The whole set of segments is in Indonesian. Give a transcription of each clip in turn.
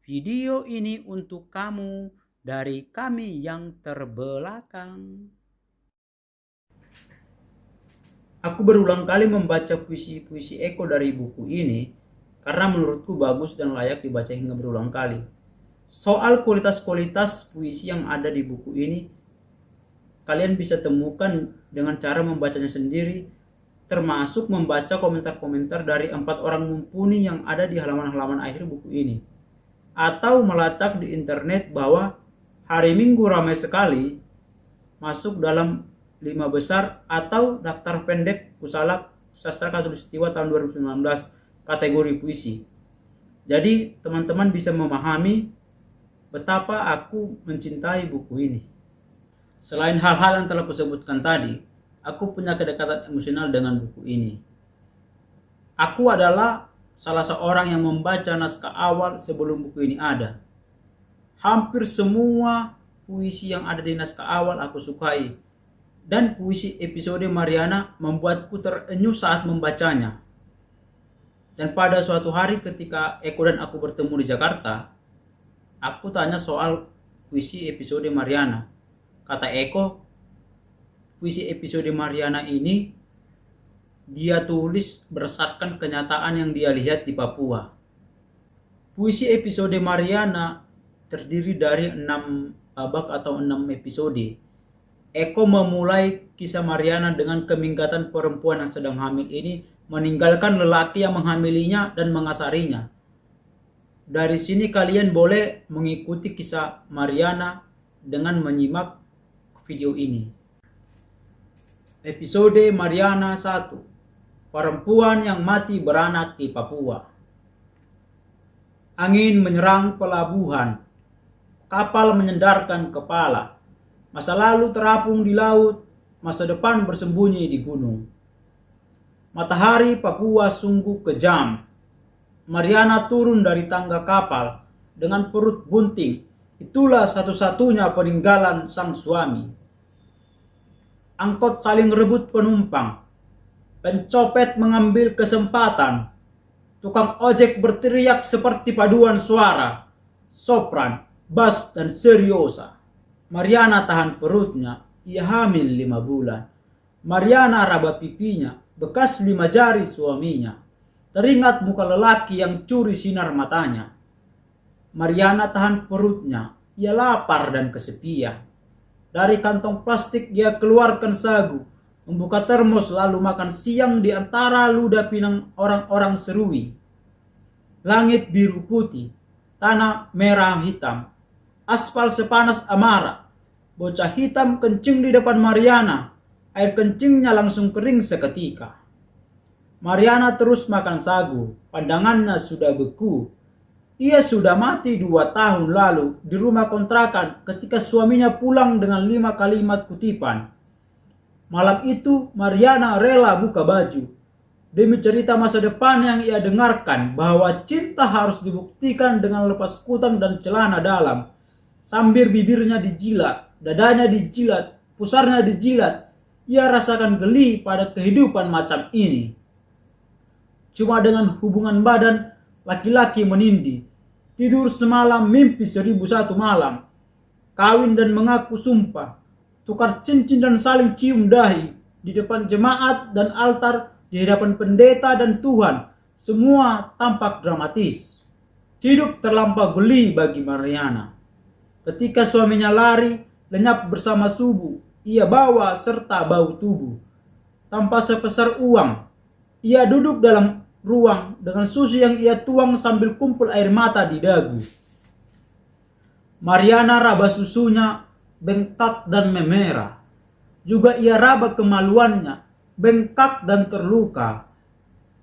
Video ini untuk kamu dari kami yang terbelakang. Aku berulang kali membaca puisi-puisi Eko dari buku ini karena menurutku bagus dan layak dibaca hingga berulang kali. Soal kualitas-kualitas puisi yang ada di buku ini, kalian bisa temukan dengan cara membacanya sendiri, termasuk membaca komentar-komentar dari 4 orang mumpuni yang ada di halaman-halaman akhir buku ini. Atau melacak di internet bahwa hari Minggu ramai sekali masuk dalam 5 besar atau daftar pendek Pusaka Sastra Khatulistiwa tahun 2019 kategori puisi. Jadi teman-teman bisa memahami betapa aku mencintai buku ini. Selain hal-hal yang telah kusebutkan tadi, aku punya kedekatan emosional dengan buku ini. Aku adalah salah seorang yang membaca naskah awal sebelum buku ini ada. Hampir semua puisi yang ada di naskah awal aku sukai. Dan puisi episode Mariana membuatku terenyuh saat membacanya. Dan pada suatu hari ketika Eko dan aku bertemu di Jakarta, aku tanya soal puisi episode Mariana. Kata Eko, puisi episode Mariana ini dia tulis berdasarkan kenyataan yang dia lihat di Papua. Puisi episode Mariana terdiri dari 6 babak atau 6 episode. Eko memulai kisah Mariana dengan keminggatan perempuan yang sedang hamil ini meninggalkan lelaki yang menghamilinya dan mengasarinya. Dari sini kalian boleh mengikuti kisah Mariana dengan menyimak video ini. Episode Mariana 1. Perempuan yang mati beranak di Papua. Angin menyerang pelabuhan. Kapal menyendarkan kepala. Masa lalu terapung di laut, masa depan bersembunyi di gunung. Matahari Papua sungguh kejam. Mariana turun dari tangga kapal dengan perut bunting. Itulah satu-satunya peninggalan sang suami. Angkot saling rebut penumpang. Pencopet mengambil kesempatan. Tukang ojek berteriak seperti paduan suara, sopran, bass, dan seriosa. Mariana tahan perutnya, ia hamil 5 bulan. Mariana raba pipinya, bekas 5 jari suaminya. Teringat muka lelaki yang curi sinar matanya. Mariana tahan perutnya, ia lapar dan kesepian. Dari kantong plastik dia keluarkan sagu, membuka termos lalu makan siang di antara ludah pinang orang-orang serui. Langit biru putih, tanah merah hitam, aspal sepanas amara. Bocah hitam kencing di depan Mariana, air kencingnya langsung kering seketika. Mariana terus makan sagu, pandangannya sudah beku. Ia sudah mati 2 tahun lalu di rumah kontrakan ketika suaminya pulang dengan 5 kalimat kutipan. Malam itu Mariana rela buka baju demi cerita masa depan yang ia dengarkan bahwa cinta harus dibuktikan dengan lepas kutang dan celana dalam. Sambil bibirnya dijilat, dadanya dijilat, pusarnya dijilat, ia rasakan geli pada kehidupan macam ini. Cuma dengan hubungan badan, laki-laki menindih. Tidur semalam mimpi 1001 malam. Kawin dan mengaku sumpah. Tukar cincin dan saling cium dahi di depan jemaat dan altar, di hadapan pendeta dan Tuhan. Semua tampak dramatis. Hidup terlampau geli bagi Mariana. Ketika suaminya lari, lenyap bersama subuh, ia bawa serta bau tubuh. Tanpa sepeser uang, ia duduk dalam ruang dengan susu yang ia tuang sambil kumpul air mata di dagu. Mariana raba susunya, bengkak dan memerah. Juga ia raba kemaluannya, bengkak dan terluka.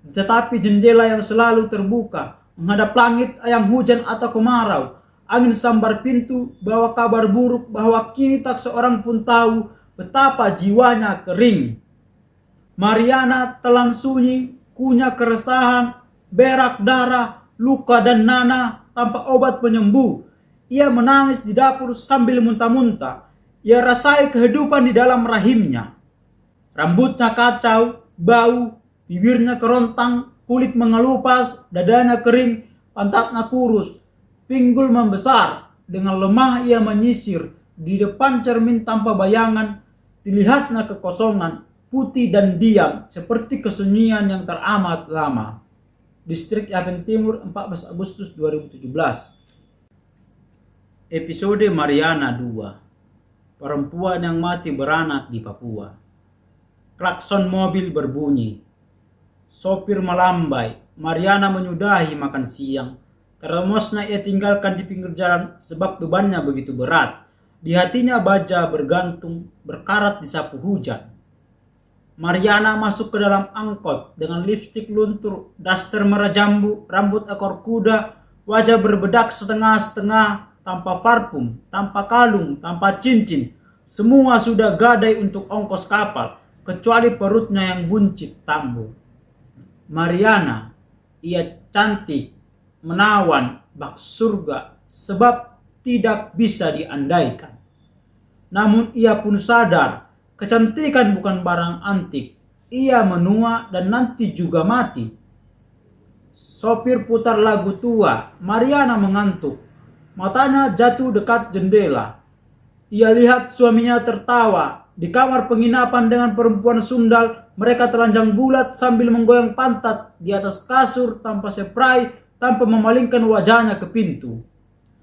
Tetapi jendela yang selalu terbuka menghadap langit yang hujan atau kemarau. Angin sambar pintu bawa kabar buruk bahwa kini tak seorang pun tahu betapa jiwanya kering. Mariana telan sunyi, kunyah keresahan, berak darah, luka dan nanah tanpa obat penyembuh. Ia menangis di dapur sambil muntah-muntah. Ia rasai kehidupan di dalam rahimnya. Rambutnya kacau, bau, bibirnya kerontang, kulit mengelupas, dadanya kering, pantatnya kurus. Pinggul membesar, dengan lemah ia menyisir. Di depan cermin tanpa bayangan, dilihatnya kekosongan, putih dan diam, seperti kesunyian yang teramat lama. Distrik Yapen Timur, 14 Agustus 2017. Episode Mariana 2. Perempuan yang mati beranak di Papua. Klakson mobil berbunyi. Sopir melambai. Mariana menyudahi makan siang. Termosnya ia tinggalkan di pinggir jalan sebab bebannya begitu berat. Di hatinya baja bergantung, berkarat di sapu hujan. Mariana masuk ke dalam angkot dengan lipstik luntur, daster merah jambu, rambut ekor kuda, wajah berbedak setengah-setengah, tanpa parfum, tanpa kalung, tanpa cincin. Semua sudah gadai untuk ongkos kapal, kecuali perutnya yang buncit tambu. Mariana, ia cantik, menawan, bak surga, sebab tidak bisa diandaikan. Namun ia pun sadar, kecantikan bukan barang antik. Ia menua dan nanti juga mati. Sopir putar lagu tua, Mariana mengantuk. Matanya jatuh dekat jendela. Ia lihat suaminya tertawa. Di kamar penginapan dengan perempuan sundal, mereka telanjang bulat sambil menggoyang pantat di atas kasur tanpa spray, tanpa memalingkan wajahnya ke pintu.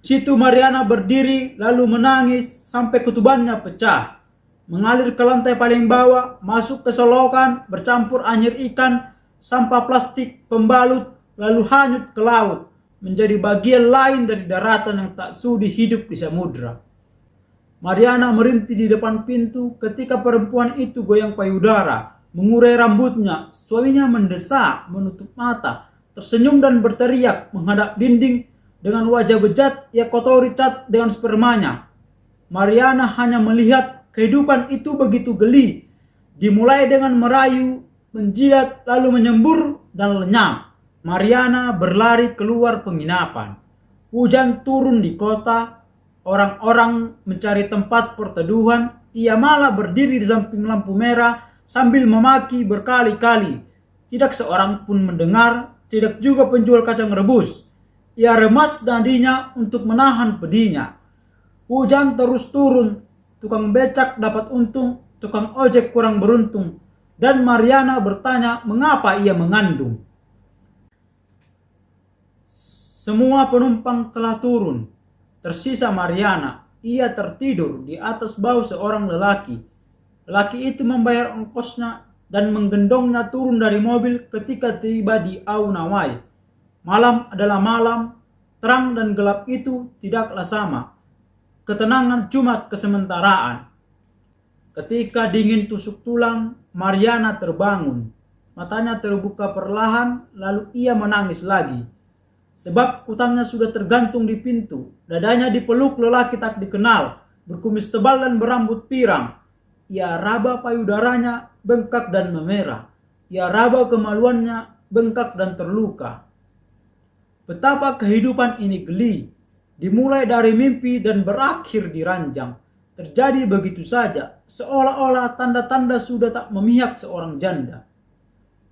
Situ Mariana berdiri lalu menangis sampai ketubannya pecah. Mengalir ke lantai paling bawah, masuk ke selokan, bercampur anyir ikan, sampah plastik, pembalut, lalu hanyut ke laut. Menjadi bagian lain dari daratan yang tak sudi hidup di samudra. Mariana merintih di depan pintu ketika perempuan itu goyang payudara, mengurai rambutnya. Suaminya mendesak, menutup mata, tersenyum dan berteriak menghadap dinding. Dengan wajah bejat, ia kotori cat dengan spermanya. Mariana hanya melihat kehidupan itu begitu geli. Dimulai dengan merayu, menjilat, lalu menyembur dan lenyap. Mariana berlari keluar penginapan. Hujan turun di kota. Orang-orang mencari tempat perteduhan. Ia malah berdiri di samping lampu merah sambil memaki berkali-kali. Tidak seorang pun mendengar, tidak juga penjual kacang rebus. Ia remas nadinya untuk menahan pedihnya. Hujan terus turun. Tukang becak dapat untung, tukang ojek kurang beruntung. Dan Mariana bertanya mengapa ia mengandung. Semua penumpang telah turun. Tersisa Mariana. Ia tertidur di atas bahu seorang lelaki. Lelaki itu membayar ongkosnya dan menggendongnya turun dari mobil ketika tiba di Aunawai. Malam adalah malam, terang dan gelap itu tidaklah sama. Ketenangan cuma kesementaraan. Ketika dingin tusuk tulang, Mariana terbangun. Matanya terbuka perlahan, lalu ia menangis lagi. Sebab kutangnya sudah tergantung di pintu. Dadanya dipeluk lelaki tak dikenal, berkumis tebal dan berambut pirang. Ia raba payudaranya, bengkak dan memerah. Ia raba kemaluannya, bengkak dan terluka. Betapa kehidupan ini geli, dimulai dari mimpi dan berakhir di ranjang. Terjadi begitu saja, seolah-olah tanda-tanda sudah tak memihak seorang janda.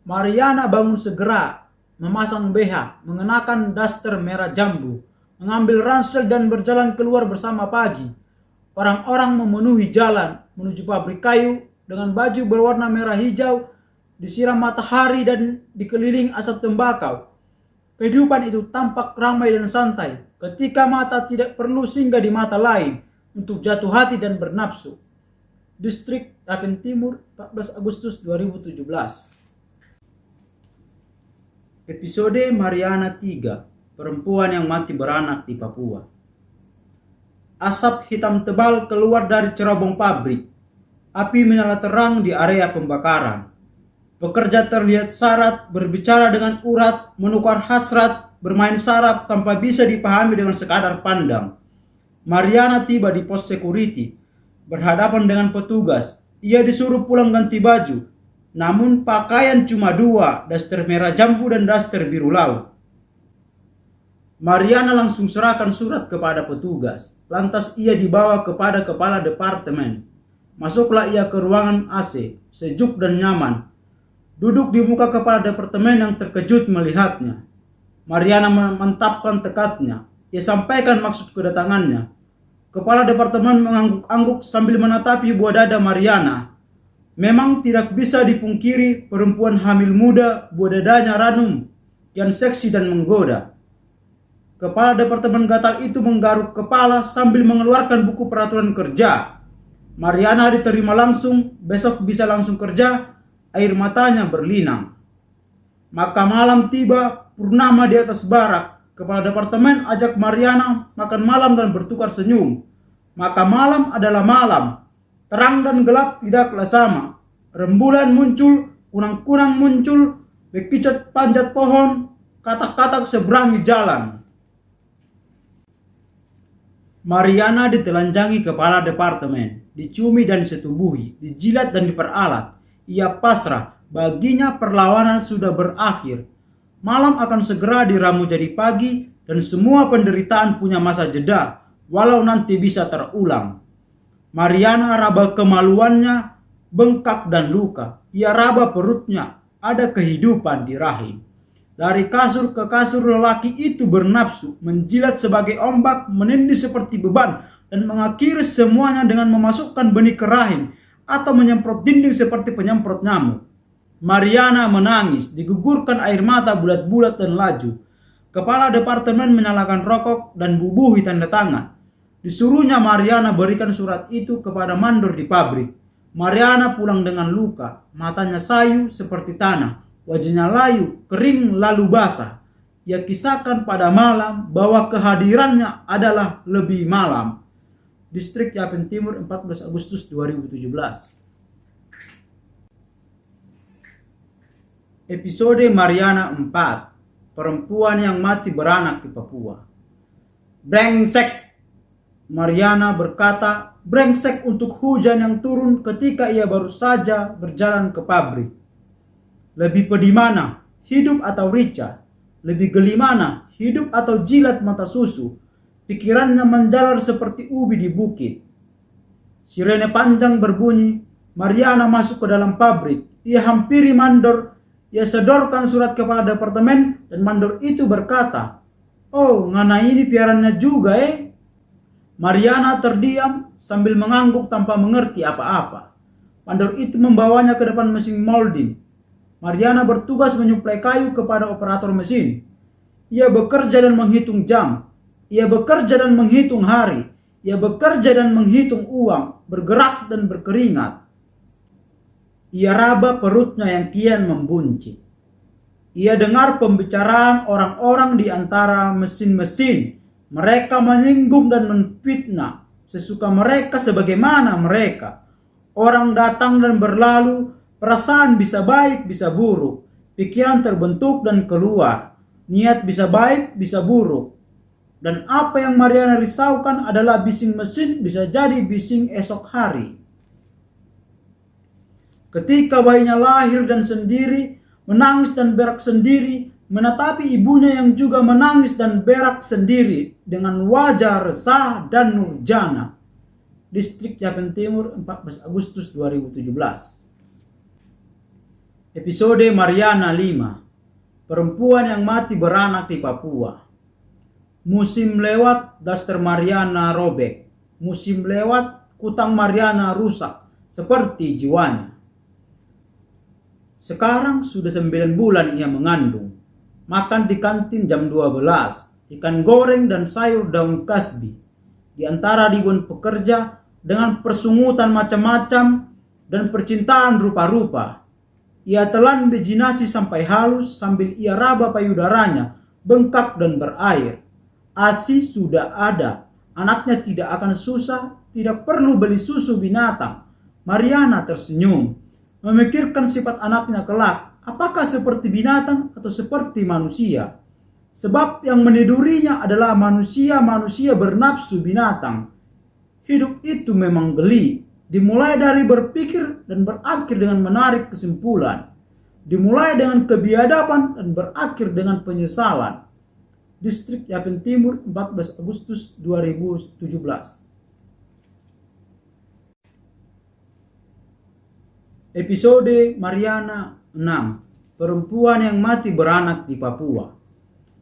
Mariana bangun segera, memasang BH, mengenakan daster merah jambu, mengambil ransel dan berjalan keluar bersama pagi. Orang-orang memenuhi jalan menuju pabrik kayu dengan baju berwarna merah hijau, disiram matahari dan dikelilingi asap tembakau. Kehidupan itu tampak ramai dan santai ketika mata tidak perlu singgah di mata lain untuk jatuh hati dan bernafsu. Distrik Yapen Timur, 14 Agustus 2017. Episode Mariana 3. Perempuan yang mati beranak di Papua. Asap hitam tebal keluar dari cerobong pabrik. Api menyala terang di area pembakaran. Pekerja terlihat syarat, berbicara dengan urat, menukar hasrat, bermain sarap tanpa bisa dipahami dengan sekadar pandang. Mariana tiba di pos security, berhadapan dengan petugas. Ia disuruh pulang ganti baju, namun pakaian cuma dua, daster merah jambu dan daster biru laut. Mariana langsung serahkan surat kepada petugas. Lantas ia dibawa kepada kepala departemen. Masuklah ia ke ruangan AC, sejuk dan nyaman. Duduk di muka kepala departemen yang terkejut melihatnya. Mariana memantapkan tekadnya. Ia sampaikan maksud kedatangannya. Kepala departemen mengangguk-angguk sambil menatapi buah dada Mariana. Memang tidak bisa dipungkiri perempuan hamil muda buah dadanya ranum, kian seksi dan menggoda. Kepala departemen gatal itu menggaruk kepala sambil mengeluarkan buku peraturan kerja. Mariana diterima langsung, besok bisa langsung kerja, air matanya berlinang. Maka malam tiba, purnama di atas barak. Kepala departemen ajak Mariana makan malam dan bertukar senyum. Maka malam adalah malam. Terang dan gelap tidaklah sama. Rembulan muncul, kunang-kunang muncul, bekicot panjat pohon, katak-katak seberangi jalan. Mariana ditelanjangi kepala departemen, diciumi dan disetubuhi, dijilat dan diperalat. Ia pasrah, baginya perlawanan sudah berakhir. Malam akan segera diramu jadi pagi dan semua penderitaan punya masa jeda, walau nanti bisa terulang. Mariana raba kemaluannya, bengkak dan luka. Ia raba perutnya, ada kehidupan di rahim. Dari kasur ke kasur lelaki itu bernafsu, menjilat sebagai ombak, menindih seperti beban, dan mengakhiri semuanya dengan memasukkan benih ke rahim atau menyemprot dinding seperti penyemprot nyamuk. Mariana menangis, digugurkan air mata bulat-bulat dan laju. Kepala departemen menyalakan rokok dan bubuhi tanda tangan. Disuruhnya Mariana berikan surat itu kepada mandor di pabrik. Mariana pulang dengan luka, matanya sayu seperti tanah, wajahnya layu, kering lalu basah. Ia kisahkan pada malam bahwa kehadirannya adalah lebih malam. Distrik Yapen Timur, 14 Agustus 2017. Episode Mariana 4, perempuan yang mati beranak di Papua. Brengsek! Mariana berkata, brengsek untuk hujan yang turun ketika ia baru saja berjalan ke pabrik. Lebih pedih mana, hidup atau rica? Lebih geli mana, hidup atau jilat mata susu? Pikirannya menjalar seperti ubi di bukit. Sirene panjang berbunyi, Mariana masuk ke dalam pabrik. Ia hampiri mandor. Ia sedorkan surat kepala departemen dan mandor itu berkata, "Oh, ngana ini piarannya juga Mariana terdiam sambil mengangguk tanpa mengerti apa-apa. Mandor itu membawanya ke depan mesin molding. Mariana bertugas menyuplai kayu kepada operator mesin. Ia bekerja dan menghitung jam. Ia bekerja dan menghitung hari. Ia bekerja dan menghitung uang, bergerak dan berkeringat. Ia raba perutnya yang kian membuncit. Ia dengar pembicaraan orang-orang di antara mesin-mesin. Mereka menyinggung dan menfitnah sesuka mereka sebagaimana mereka. Orang datang dan berlalu, perasaan bisa baik, bisa buruk. Pikiran terbentuk dan keluar. Niat bisa baik, bisa buruk. Dan apa yang Mariana risaukan adalah bising mesin bisa jadi bising esok hari. Ketika bayinya lahir dan sendiri, menangis dan berak sendiri, menatapi ibunya yang juga menangis dan berak sendiri dengan wajah resah dan nurjana. Distrik Yapen Timur, 14 Agustus 2017. Episode Mariana 5, perempuan yang mati beranak di Papua. Musim lewat, daster Mariana robek. Musim lewat, kutang Mariana rusak seperti jiwanya. Sekarang sudah 9 bulan ia mengandung. Makan di kantin jam 12. Ikan goreng dan sayur daun kasbi. Di antara ribuan pekerja dengan persungutan macam-macam dan percintaan rupa-rupa. Ia telan biji nasi sampai halus sambil ia raba payudaranya, bengkak dan berair. ASI sudah ada. Anaknya tidak akan susah, tidak perlu beli susu binatang. Mariana tersenyum. Memikirkan sifat anaknya kelak, apakah seperti binatang atau seperti manusia. Sebab yang menidurinya adalah manusia-manusia bernafsu binatang. Hidup itu memang geli, dimulai dari berpikir dan berakhir dengan menarik kesimpulan. Dimulai dengan kebiadaban dan berakhir dengan penyesalan. Distrik Yapen Timur, 14 Agustus 2017. Episode Mariana 6, perempuan yang mati beranak di Papua.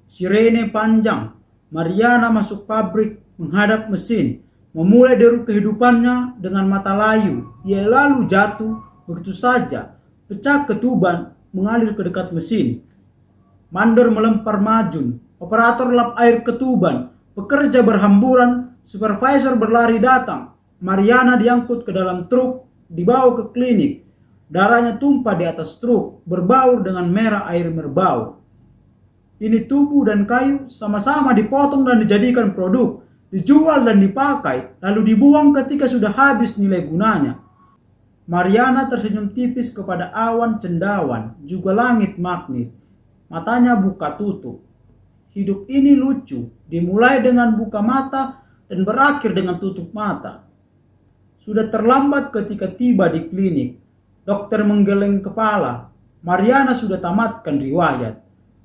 Sirene panjang, Mariana masuk pabrik menghadap mesin, memulai deru kehidupannya dengan mata layu. Ia lalu jatuh begitu saja, pecah ketuban mengalir ke dekat mesin. Mandor melempar majun, operator lap air ketuban, pekerja berhamburan, supervisor berlari datang. Mariana diangkut ke dalam truk, dibawa ke klinik. Darahnya tumpah di atas truk, berbaur dengan merah air merbau. Ini tubuh dan kayu sama-sama dipotong dan dijadikan produk, dijual dan dipakai, lalu dibuang ketika sudah habis nilai gunanya. Mariana tersenyum tipis kepada awan cendawan, juga langit magnet. Matanya buka tutup. Hidup ini lucu, dimulai dengan buka mata dan berakhir dengan tutup mata. Sudah terlambat ketika tiba di klinik. Dokter menggeleng kepala. Mariana sudah tamatkan riwayat.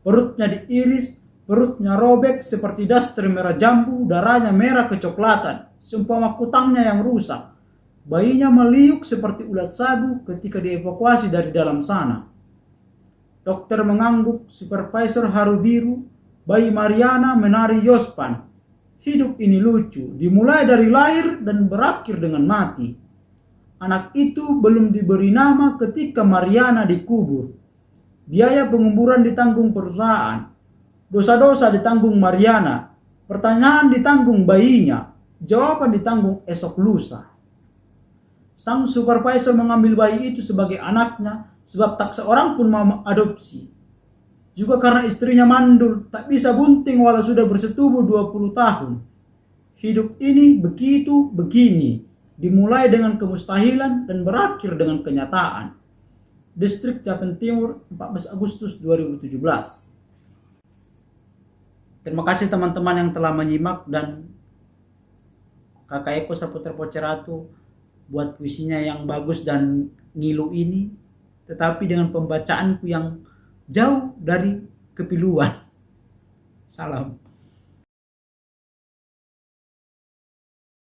Perutnya diiris, perutnya robek seperti daster merah jambu, darahnya merah kecoklatan, seumpama kutangnya yang rusak. Bayinya meliuk seperti ulat sagu ketika dievakuasi dari dalam sana. Dokter mengangguk, supervisor haru biru, bayi Mariana menari yospan. Hidup ini lucu, dimulai dari lahir dan berakhir dengan mati. Anak itu belum diberi nama ketika Mariana dikubur. Biaya penguburan ditanggung perusahaan. Dosa-dosa ditanggung Mariana. Pertanyaan ditanggung bayinya. Jawaban ditanggung esok lusa. Sang supervisor mengambil bayi itu sebagai anaknya sebab tak seorang pun mau adopsi. Juga karena istrinya mandul, tak bisa bunting walau sudah bersetubuh 20 tahun. Hidup ini begitu begini, dimulai dengan kemustahilan dan berakhir dengan kenyataan. Distrik Capen Timur, 14 Agustus 2017. Terima kasih teman-teman yang telah menyimak, dan Kakak Eko Saputra Poceratu buat puisinya yang bagus dan ngilu ini, tetapi dengan pembacaanku yang jauh dari kepiluan. Salam.